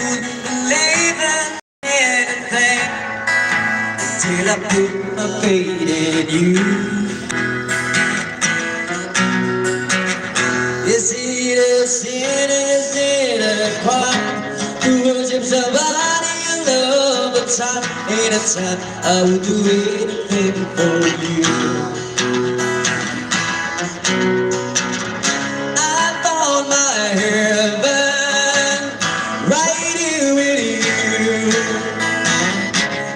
wouldn't believe in anything till I put my faith in you. Is it a sin, is it a crime to worship somebody you love? But time ain't a time I would do anything for you. I found my heaven right here with you.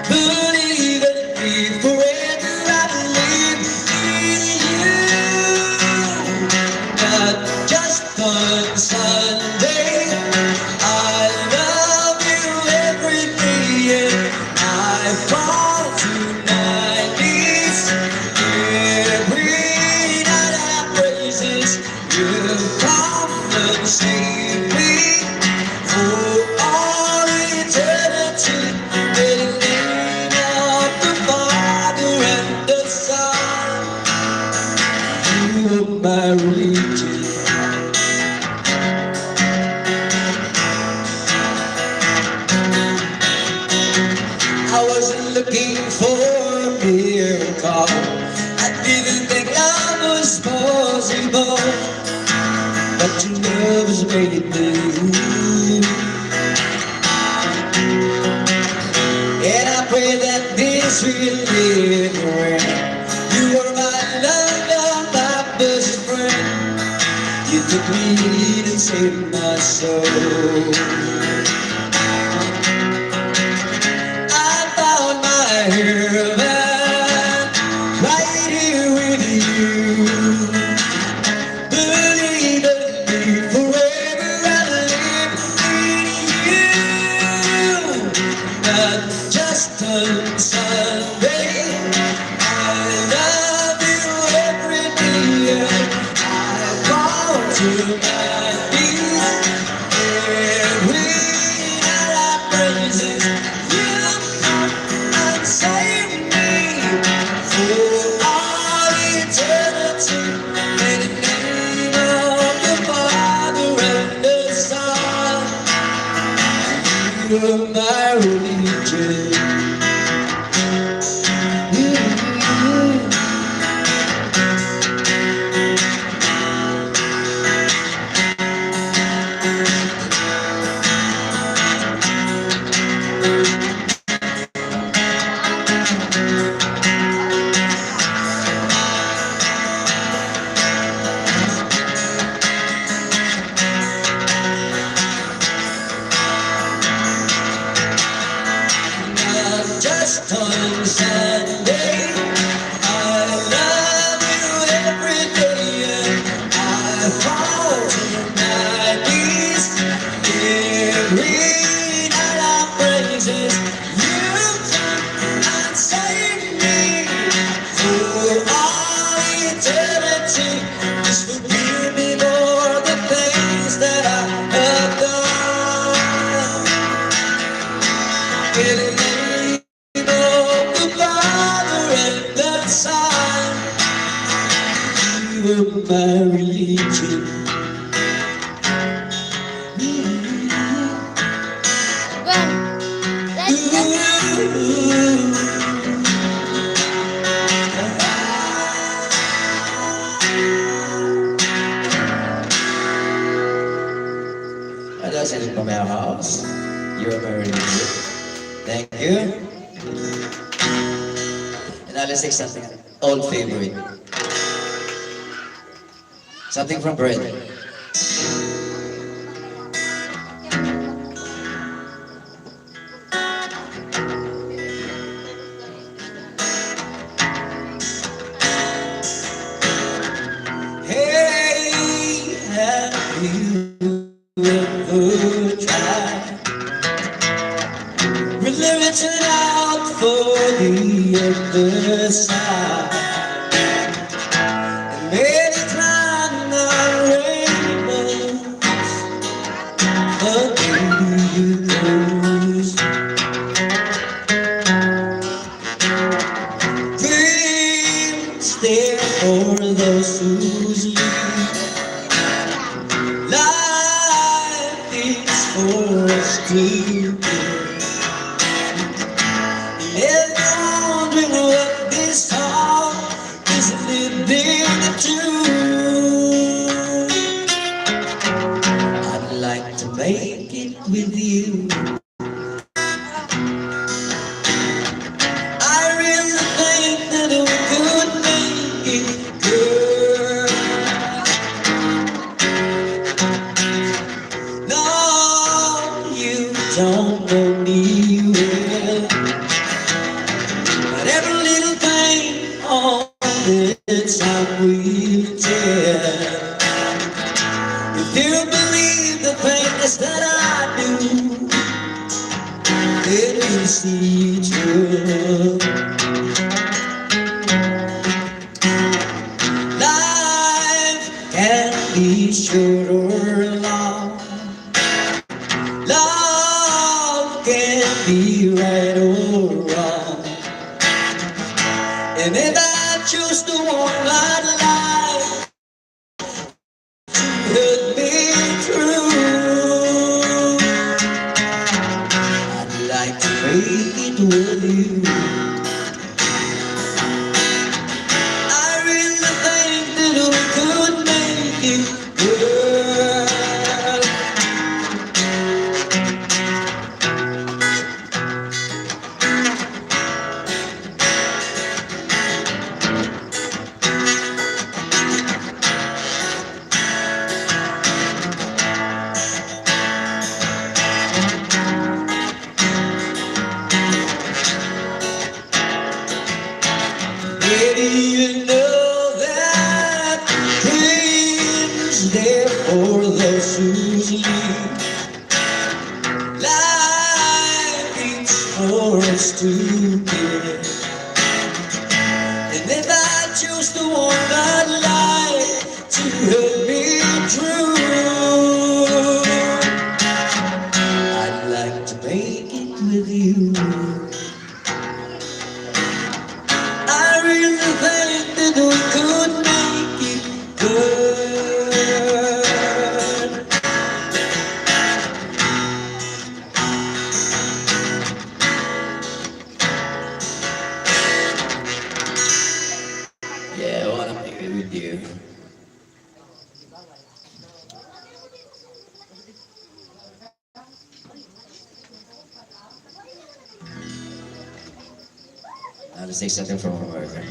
Believe it, be forever I believe in you. Not just on Sunday, I love you every day, and I fall to my knees every night. I praises you, come and save me for all eternity. In the name of the Father and the Son, you are my religion. I wasn't looking for a miracle. I didn't think love was possible, but your love has made me. And I pray that this will live around. You are my love, my best friend. You took me in and saved my soul. Heaven right here with you. Believe in me forever I live in you. Not just on Sunday, I love you every day. I fall to my knees every night. I praises you. Save me for all eternity. In the name of the Father and the Son, you are my religion. Just on Sunday, I love you every day, and I fall to my knees every night. I praises you and save me for all eternity. Just forgive me for the things that I have done. In the name of the Father and the Son, you are my religion. That's it from our house. You are my religion. Thank you. And now let's take something old favorite. Something from bread. Hey, have you ever tried reaching out for the other side? And many times I rainbows, but you close. Dreams there for those who sleep. Life is for us. too good. If you're wondering what this song is living to, I'd like to make it with you. I really think that we could make it, girl. No, you don't know me well, but every little thing on this I will tell. If you believe the things that I do, then you see true. Life can be short or long. Love can be right or wrong. And if I choose to want my life to hurt me through, I'd like to make it with you. I really think that we could make it, girl. Maybe you know that dreams there for those who leave. Life is for us to give. And if I choose to want my life to help me through, I'd like to make it with you. I really think that we could make it good. Yeah, I wanna make it with you. Now let's take something from America.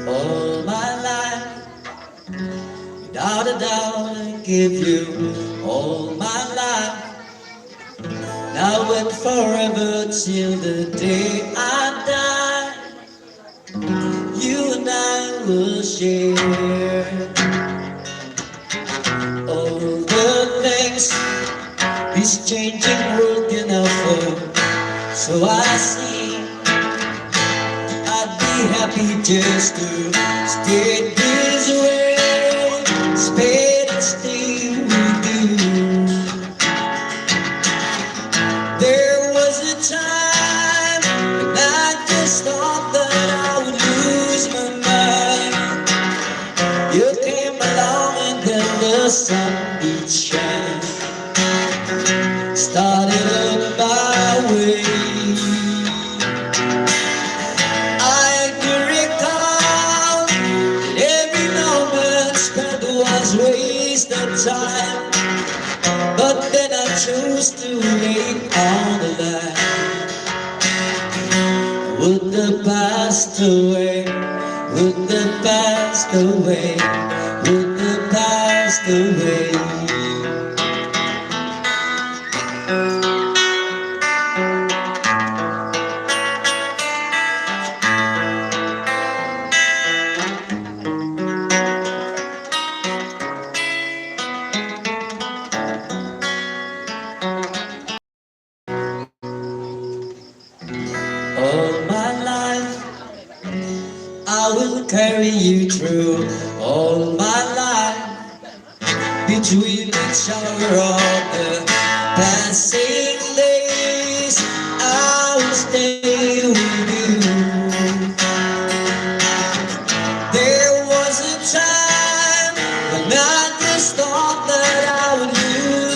All my life, without a doubt, I give you all my life. Now and forever till the day I die, you and I will share all the things this changing world can offer. So I see I'd be happy just to stay this way, spend and stay with you. There was a time when I just thought that I would lose my mind. You came along and then the sun did shine, started up my way. Wasted time, but then I chose to lay on the line. Would the past away, would the past away, would the past away. All my life I will carry you through. All my life between each other of the passing days, I will stay with you. There was a time when I just thought that I would lose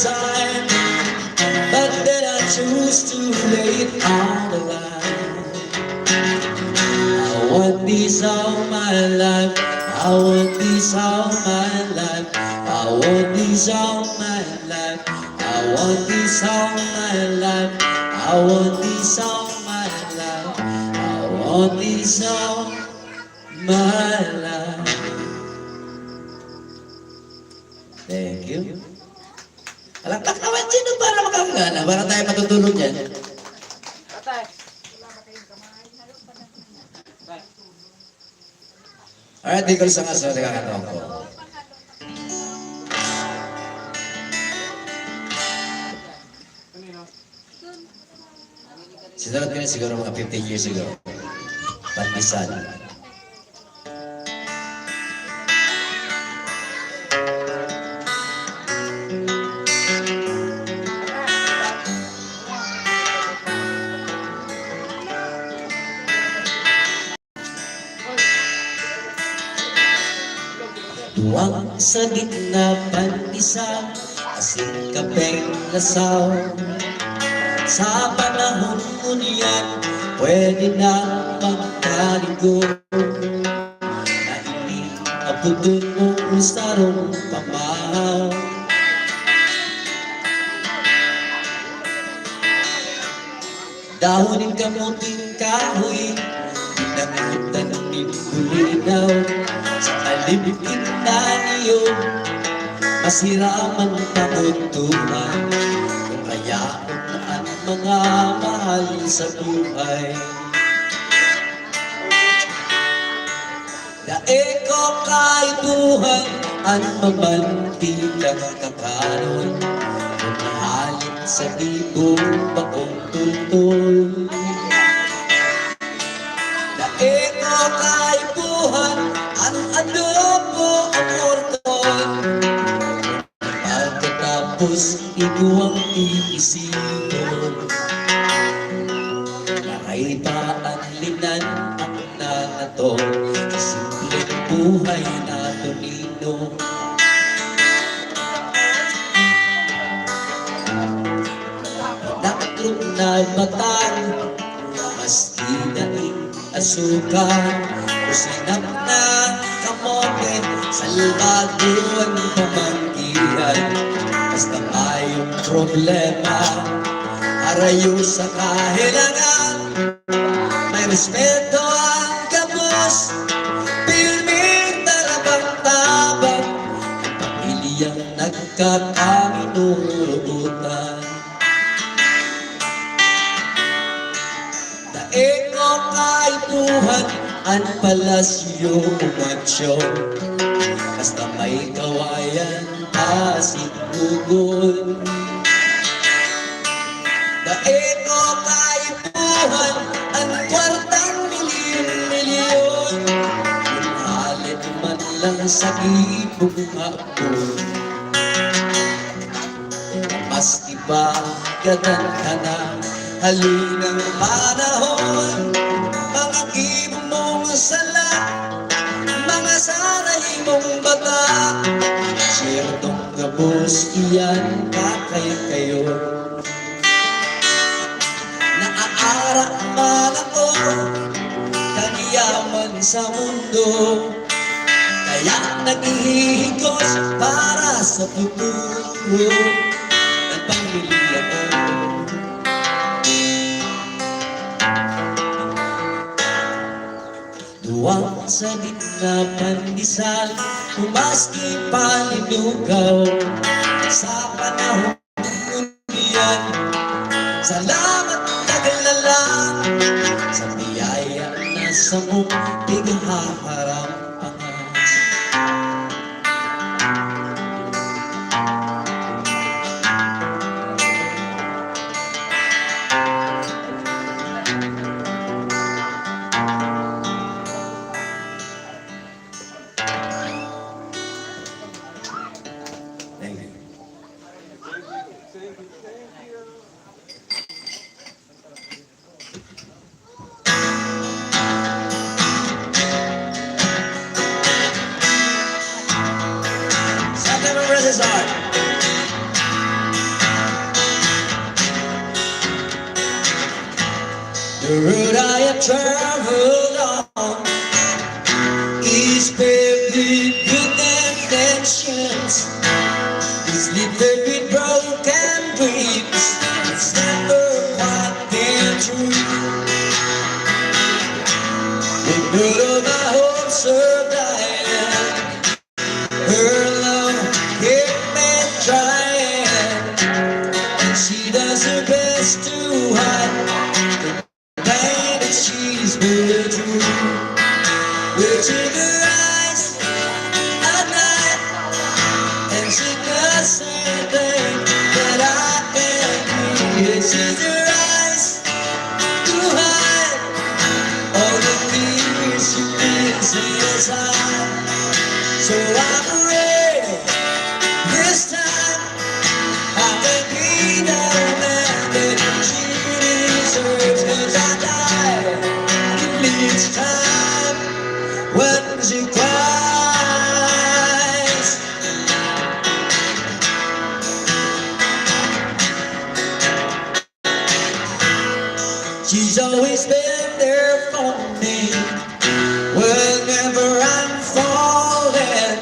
time, but then I choose to lay it on the line. I want this all my life, I want this all my life, I want this all my life, I want this all my life, I want this all my life, I want this all my life. Thank you. Alaktak naman sino para makakagana, para tayo matutulog dyan. Alright, di ko sa kaso, nakakatawa ko. Sinunod ko na siguro mga 15 years ago. Pandisan. Tuwang sa gitna pandisan, asin kapeng lasaw. Sa panahon mo niyan, pwede na magkaligo, na hindi abudon mo sarong pamahaw. Dahonin kamuting kahoy, pinagutan ng bulinaw. Sa kalibigin na niyo, masiraman paguntungan. Kung kaya ang mga mahal sa buhay. Daeko kaibuhan ang mamantikang kakaroon, kung mahalin sa libong bakong tultol. Daeko kaibuhan ang adobo ang orton, pagkatapos iguang iisipon. Nakaibaan linan ang nanato sa simpleng buhay na tunino. Nakatrong na batang, maski daing asukal, kusinap na kamote, salbado ang pamanggihan. Basta mayong problema, harayo sa kahilangan. May respeto ang kabus, pilming talabang-tabang, ang pamilyang nagkakaminurutan. Daeko kaibuhan ang palasyo mansyon, basta may kawayan asin ugol. Daeko kaibuhan ang kwartang milyon-milyon, kung halit man lang sa ibong hapon. Mas iba gadanhana halinang panahon, mga ibong sala, mga sanay mong bata. Siyertong gabos iyan kakay kayo. Naaara man ako, kaniyaman sa mundo, kaya naghihigos para sa futuro ng pamilya ko. Duwang sa gitna pandesal, umaski palinugaw. Sa panahon niyan, salamat naglalang sa biyaya na sa mong tighaharampangan. Thank you. Some of brothers are. The road I have traveled on is paved with good intentions. It's littered with broken dreams. It's never quite been true. The good of my hopes are dying. Her love kept me trying, and she does her best to hide the pain that she's been through. Witching her eyes at night, and she doesn't think that I can be. She's her eyes to hide all the fears she feels inside. So I'm ready this time. I can be the man that she deserves, 'cause I die each time when she cries. She's always been there for me whenever I'm falling,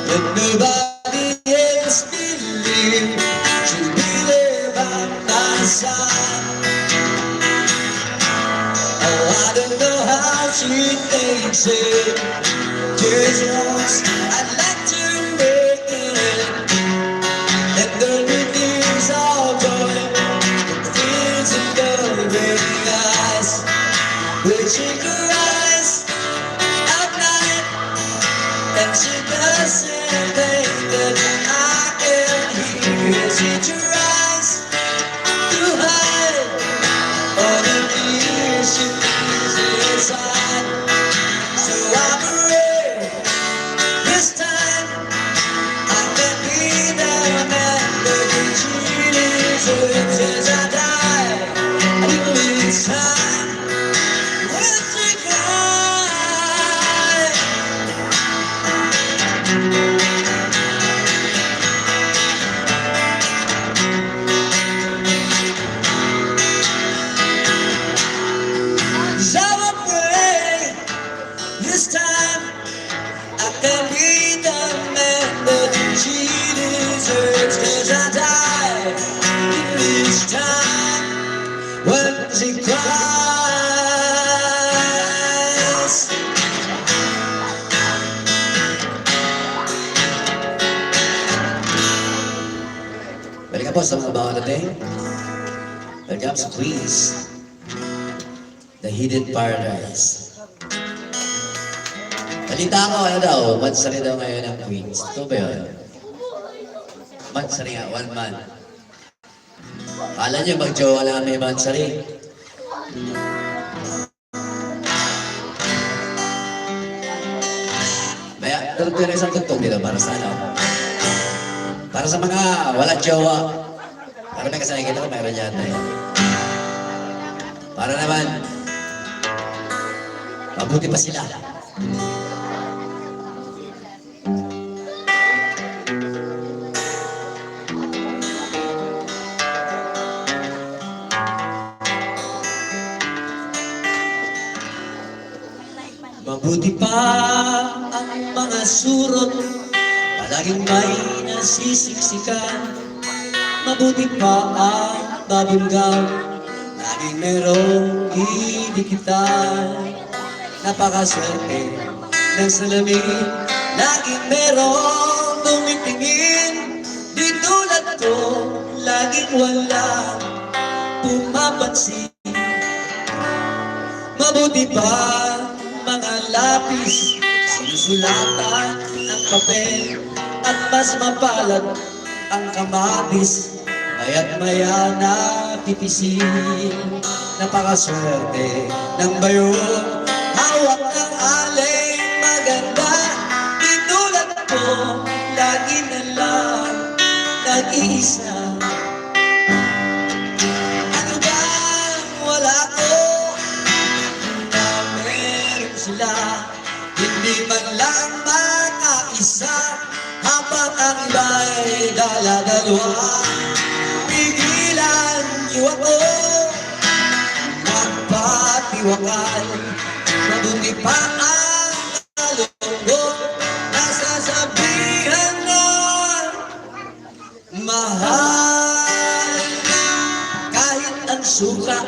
when nobody else believes she'll be there by my side. Oh, I don't know how she thinks it. Just once I'd like to make it, and the reviews all going, the fears and the ring eyes, witching her eyes at night, and she doesn't think that I can hear. She's her eyes to hide all the fears she feels inside. So I'm ready this time. I can be the man that she deserves, as I die this time when she cries. So I'm afraid this time I can be the man that she deserves, 'cause I die each time when she cries. Welcome po sa mga bawa natin. Welcome sa Queens, the hidden paradise. Balita ko, ano daw, mansari daw ngayon ang Queens. Ito ba yun? Mansari nga, 1 month. Kala nyo, mag-jowa lang may mansari. Maya, tulog ko na isang tugtog dito para sa ano. Para sa mga walang jowa. Para may kasama kita ko, mayroon yata eh. Para naman, mabuti pa sila. Mabuti pa ang mga surot, palaging may nasisiksikan. Mabuti pa ang babinggaw, laging merong idikitan. Napakaswerte ng salamin, laging merong tumitingin. Di tulad ko, laging walang pumapansin. Mabuti pa mga lapis, sinusulatan ang papel, at mas mapalad ang kamatis, maya't maya na pipisil. Napakaswerte ng bayon, hawak ng alay maganda. Di tulad ko, lagi na lang nag-iisa. Ano ba wala ko na meron sila? Hindi man lang makaisa, habang ang iba'y dala-dalawa. Pigilan niyo ako, bawal. Mabuti pa ang kalungkot na sasabihan nun, mahal. Kahit ang suka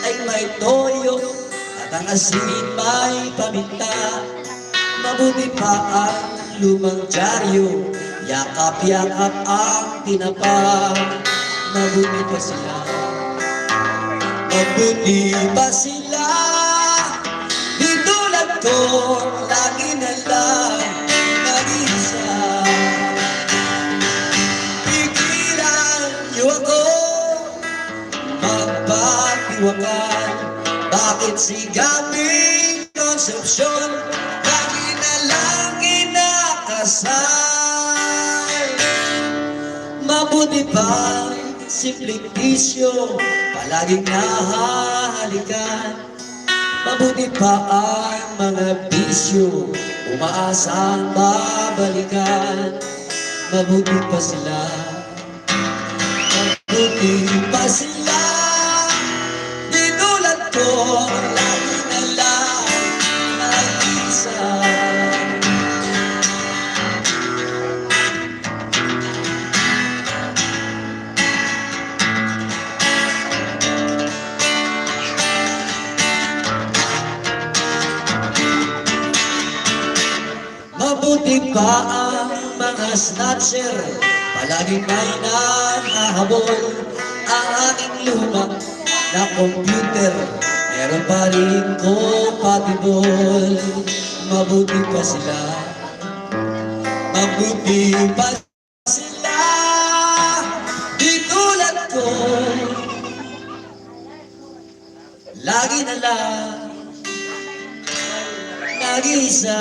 ay may toyo at ang asin may paminta, mabuti pa ang lumang dyaryo, yakap-yakap ang tinapa. Mabuti pa sila, mabuti pa sila. Di tulad ko, lagi na lang nag-iisa. Pigilan niyo ako magpatiwakan. Bakit si Cam.Sur lagi na lang inakasal? Mabuti pa simpleng bisyo, palaging nahahalikan. Mabuti pa ang mga bisyo, umaasang babalikan. Mabuti pa sila, mabuti pa sila. Di tulad ko, lagi na lang nag-isa. Mabuti pa ang mga snatcher, palaging may nakahabol. Ang aking lumang na computer, meron pa rin compatible. Mabuti pa sila, mabuti pa sila. Di tulad ko, lagi na lang nag-iisa.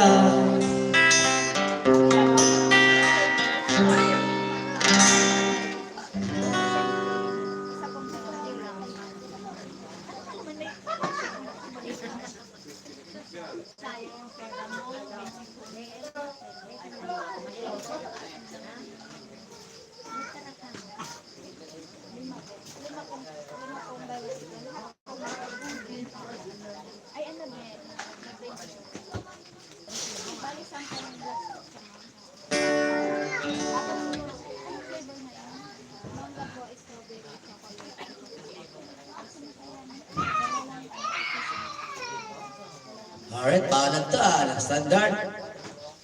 Alright, pangalan to standard.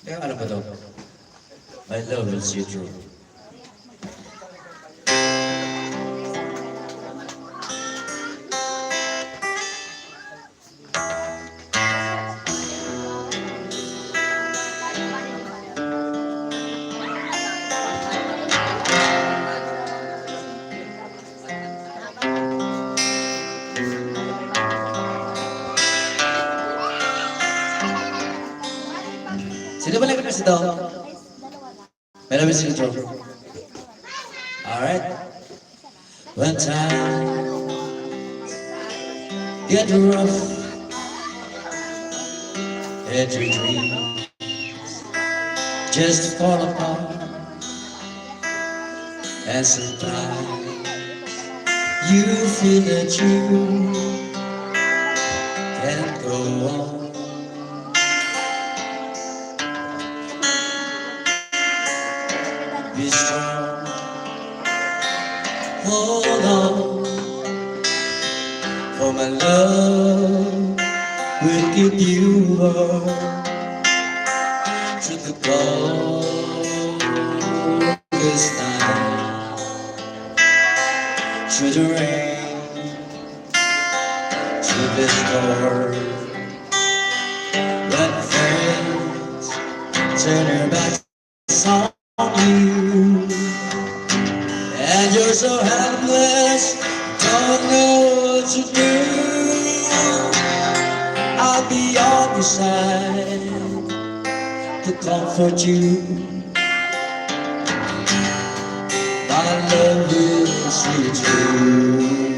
Teka, ano ba to? My love will see through. Sino ba nag-request ito? May namin si Intro. Alright. When time get rough and your dreams just fall apart, and sometimes you feel that you can't go on. Be strong, hold on, for my love will give you up to the glorious night, through the rain, through the storm. When friends turn their backs on you, and you're so helpless, don't know what to do, I'll be on your side to comfort you. My love will see you through.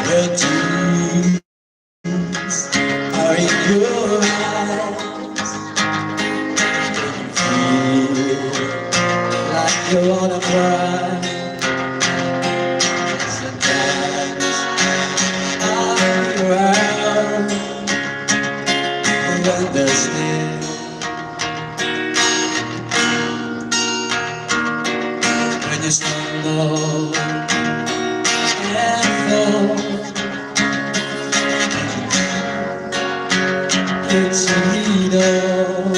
The tears are in your eyes, you wanna cry. Sometimes tuxedo.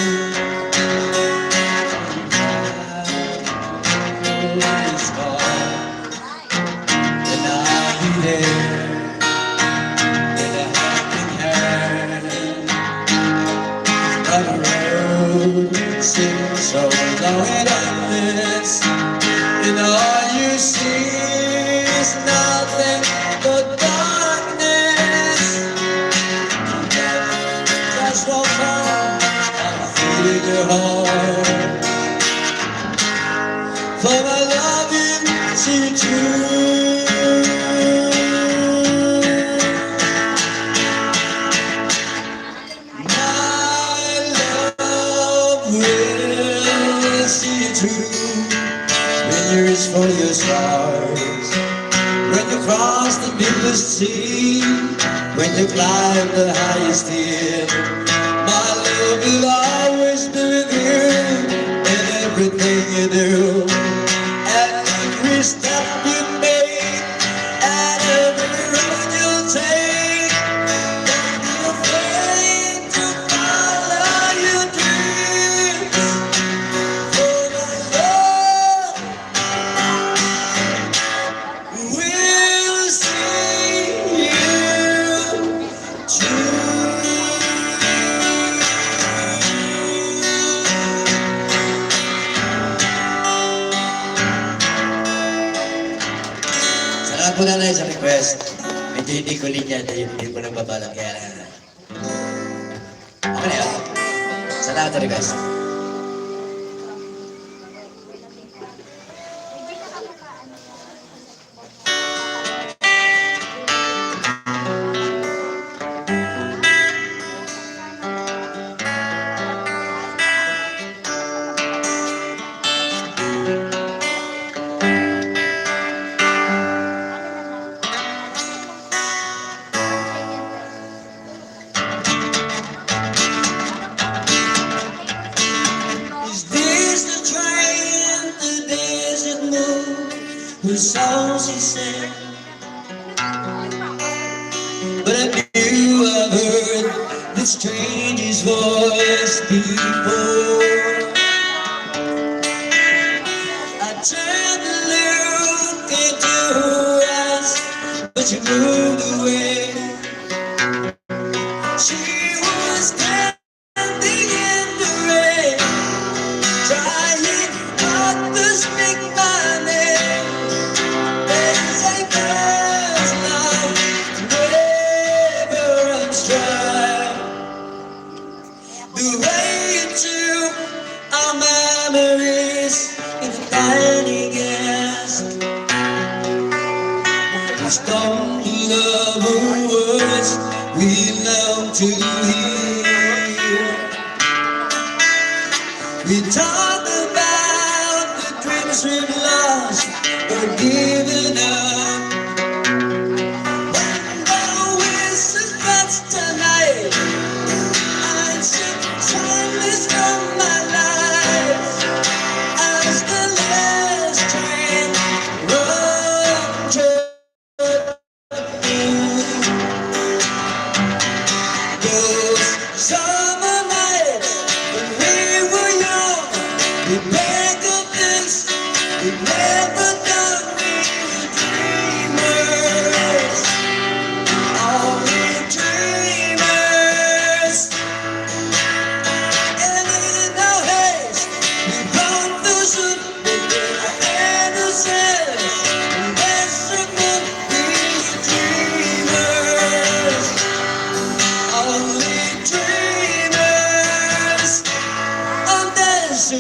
It's gone, and I'll be there with a helping hand. But the road seems so long and endless, and all you see is nothing but darkness. Just walk on, I'm feeling your heart. For my love you see true. My love will see you through. When you reach for your stars, when you cross the deepest sea, when you climb the highest hill, my love will always be with you in everything you do. At every step you make, at every road you take, don't be afraid to follow your dreams. For my love will see you Salamat po nanay sa request. Medyo hindi ko linya, hindi ko nagbabalak kaya okay na yun. Salamat sa request. Whose song she sang, but I knew I've heard the stranger's voice before. I turned to look into her eyes, but she moved away. She was standing in the rain, trying not to speak my name. The way you took our memories in the tiny gas, we stumbled over words we love to hear. We talked about the dreams we've lost or given up. When the whistle cuts tonight, timeless from my life, as the last train runs those summer nights when we were young, we made the things we never done. We were dreamers, only dreamers. Desert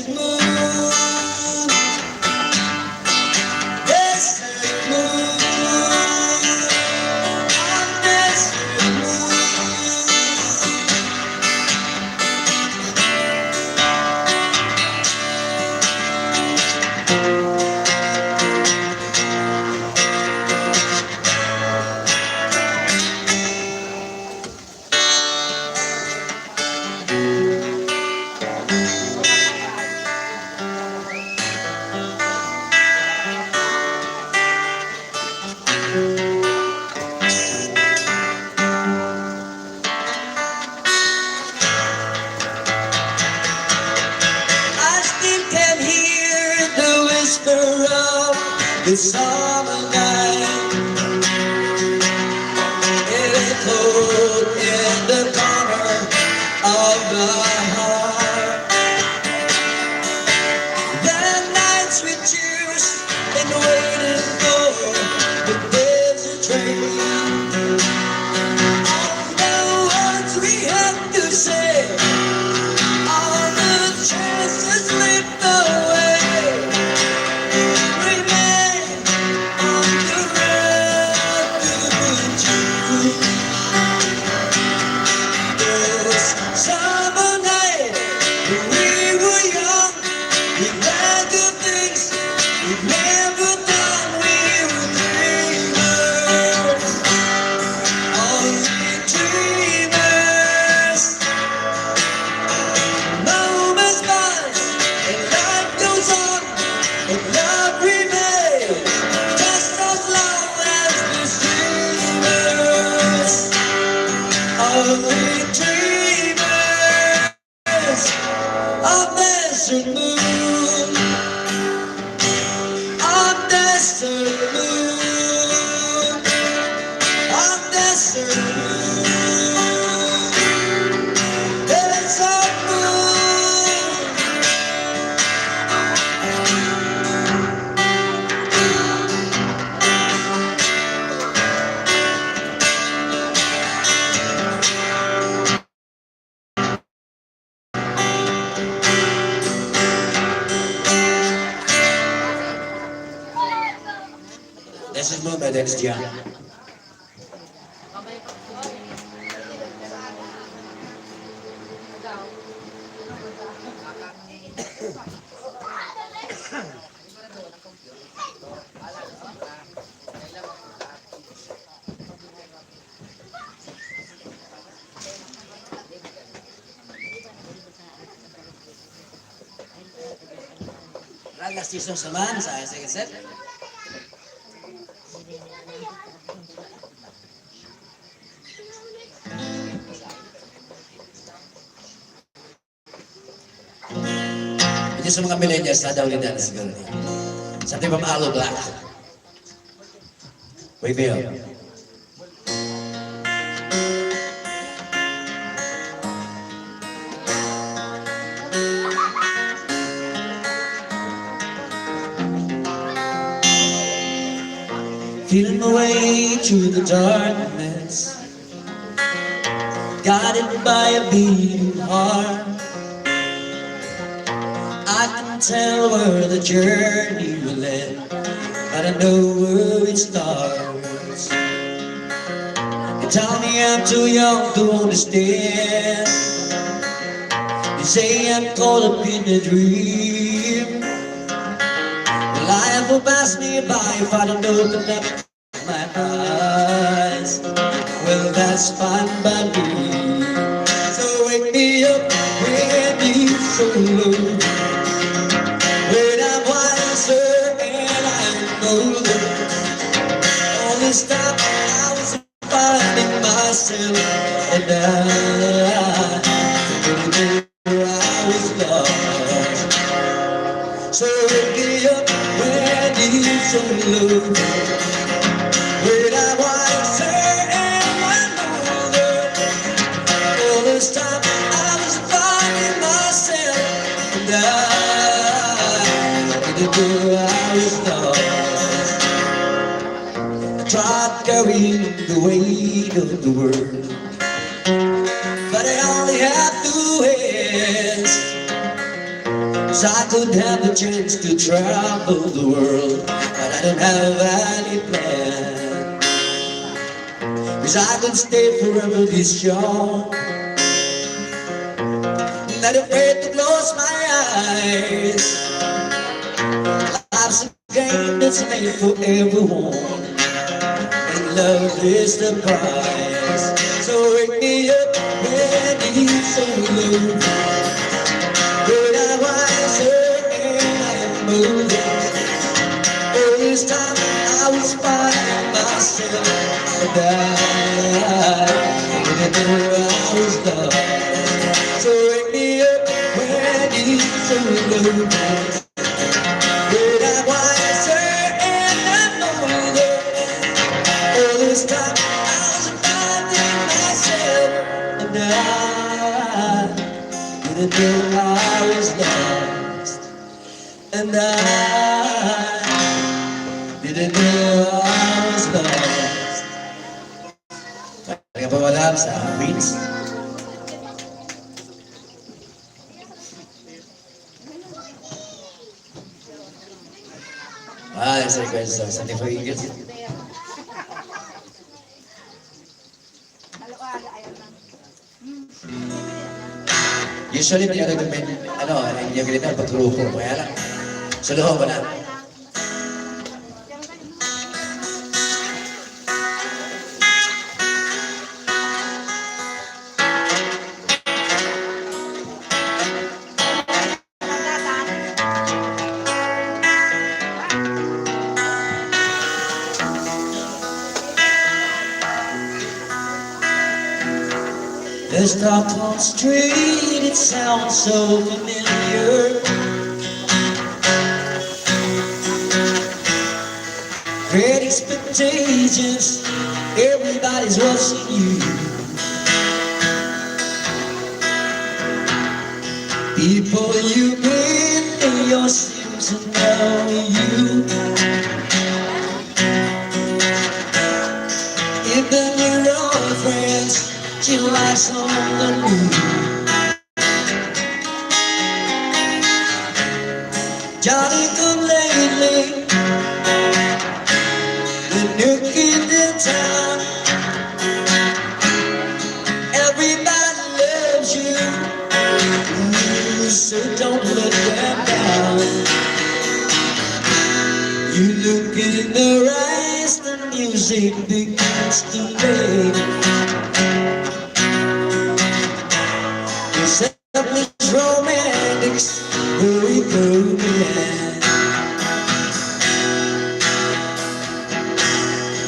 moon, desert moon, desert moon. of the summer night. It is cold in the corner of my heart. The nights we choose and waiting for the desert train. All the words we have to say, all the chances slipped away, remain on the road to you. This summer night, when we were young, we had the things we've never done. We were dreamers, only dreamers. Moments pass and life goes on, but love remains just as long as we're dreamers, only dreamers of desert moon, of desert moon, of desert moon, desert moon. Desert moon by Dennis Dion. Last season naman sa second set. Ito sa mga millennials na daw nila na siguro. Something from Aloe Black. Wake me up. Feeling my way through the darkness, guided by a beating heart. I can tell where the journey will end, but I know where it starts. You tell me I'm too young to understand. You say I'm caught up in a dream. Life will pass me by if I don't open up my eyes. Well, that's fine by me. So wake me up when you're so low, when I'm wiser and I'm older. All this time I was finding myself, and I was lost. So wake me up when you're so low, when I'm wiser and I'm older. All this time I was finding myself, and I was lost. I tried carrying the weight of the world, but I only had 2 hands. 'Cause I could have the chance to travel the world, but I don't have any plan. 'Cause I could stay forever this young, not afraid to close my eyes. Life's a game that's made for everyone, and love is the prize. So wake me up when it's so low, when I'm wiser and I'm older. All this time I was finding myself, and I didn't know I was lost. So wake me up when it's so low, when I'm wiser didn't know I was lost, and I didn't know I was lost. Talaga pa wala sa Queens? There's a request song. Something for you guys. Usually, hindi ako hindi ako ganito, pagturo ko. Kaya lang, suluhan ko na. The Stockholm street, it sounds so familiar. Great expectations, everybody's watching you. People you meet in your shoes and know you. Even your old friends, she likes on the moon. Johnny come lately, the new kid in town. Everybody loves you, so don't let them down. You look in their eyes, the music begins to play. These romantics, hurry, go, man.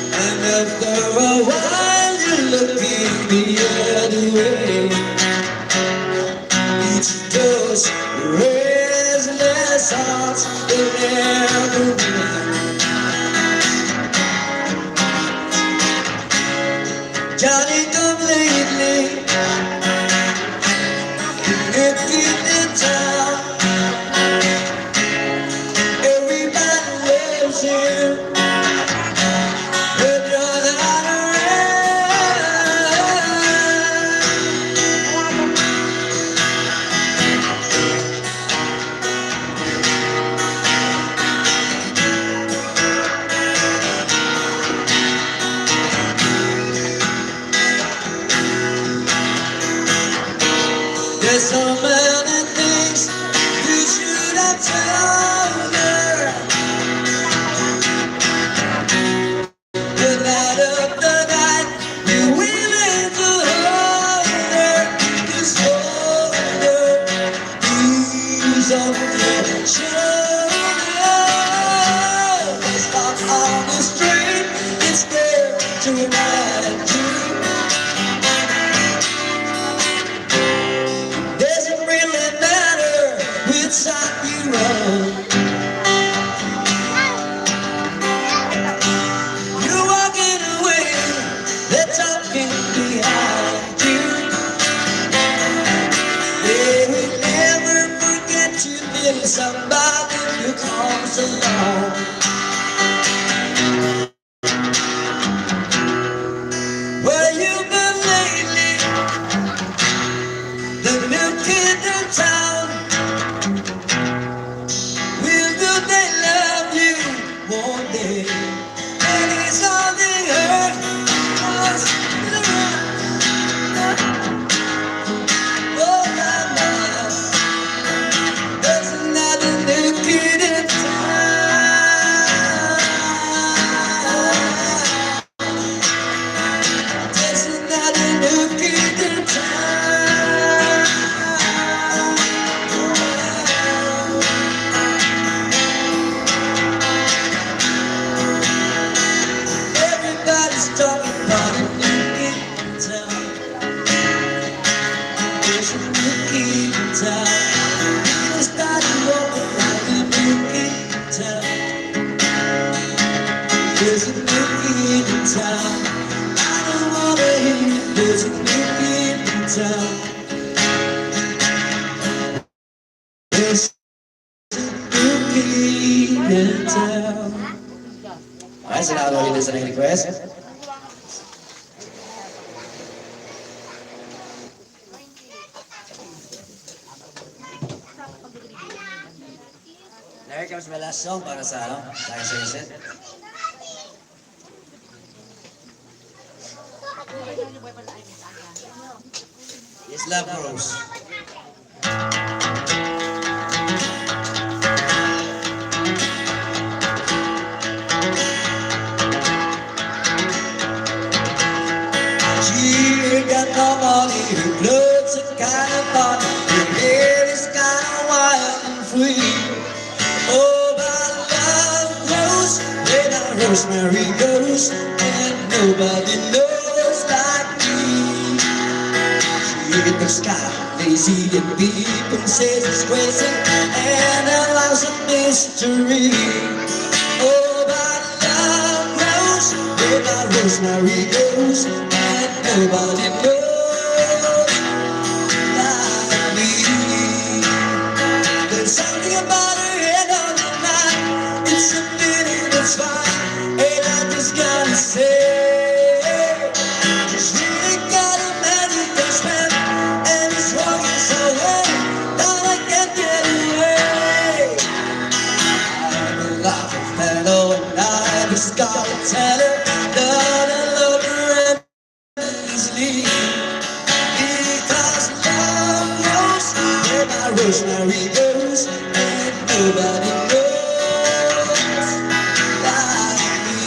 And after a while, you're looking the other way. Each does restless hearts will never win. Johnny come lately, if you in town, everybody loves you, but you're not around. There's so many things you should have told her. The night of the night, you're willing to hold her. Just hold her, ease on your shoulder. Let's walk on the street, it's there to remind you. Doesn't really matter which side you run. You're walking away, they're talking behind you. They will never forget you till somebody who comes along. Where you been lately? The new kid in town. Will do they love you one day? And it's all they heard was the run. Oh, my love, there's another new kid in town. There's another new kid in town. Everybody's talking about a new kid in town. There's a new kid in town. People started walking around a new kid in town. There's a new kid in town. I don't wanna hear it. There's a new kid in town. There's cookie in town. Alright, so now we're listening request. There comes my last song para sa ano, sa set. Yes, love Rose. She got no money, her clothes are kind of funny, her hair is kind of wild and free. Oh, but love grows where that rosemary goes, and nobody knows like me. She looks kind of lazy and people say she's crazy, and her life's a mystery. Oh, but love grows where that rosemary goes, and nobody knows like me. There's something about her head on the night, it's a feeling that's fine, and I just gotta say, she's really got a magical spell, and it's working so well that I can't get away. I'm alive, hello, and I just gotta tell her that I love her endlessly, because love knows where my rosemary goes, and nobody knows like me.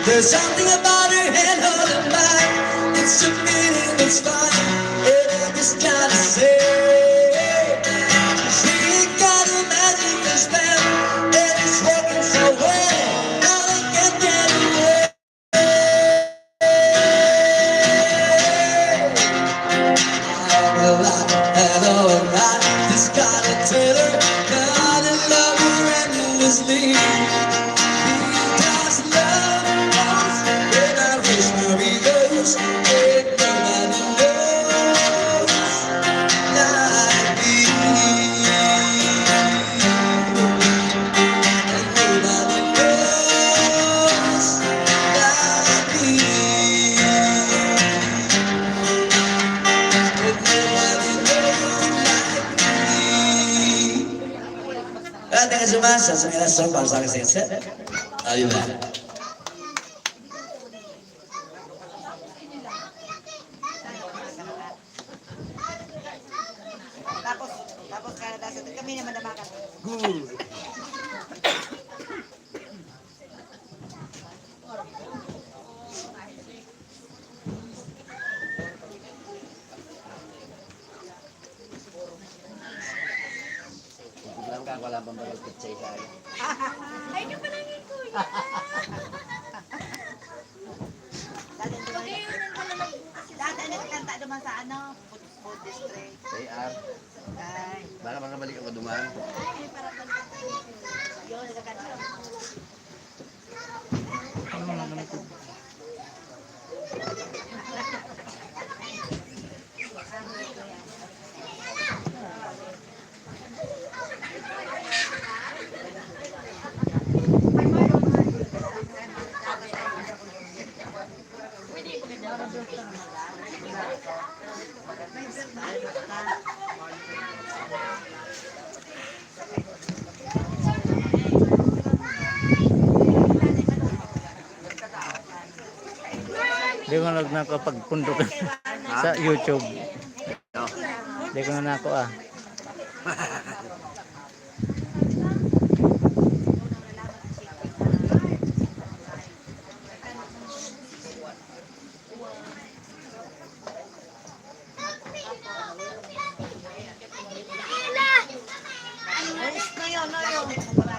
There's something about her head on the mind, it's a feeling that's fine, and I just gotta say, she's really got a magical spell, and it's working so well, now I can't get away. I'm alive, hello, and I just gotta tell her that I love her endlessly, because love knows where that rosemary goes, and nobody knows like me. And nobody knows like me. And nobody knows like me. Thank you so much. Sa mga song para sa aking set. Ayun na. Tapos kaladasan kami naman namakan. Good. Lang ka, wala bang bagal pitsay sa akin. Ay, ka panangin ko. Dati nagkanta naman sa ano, food district. JR, Ay, baka mga balik ako dumaan. yun, nagkanta. Di ko na nakapagpundok sa YouTube. No. Di ko na nako ah. Ay, no yun.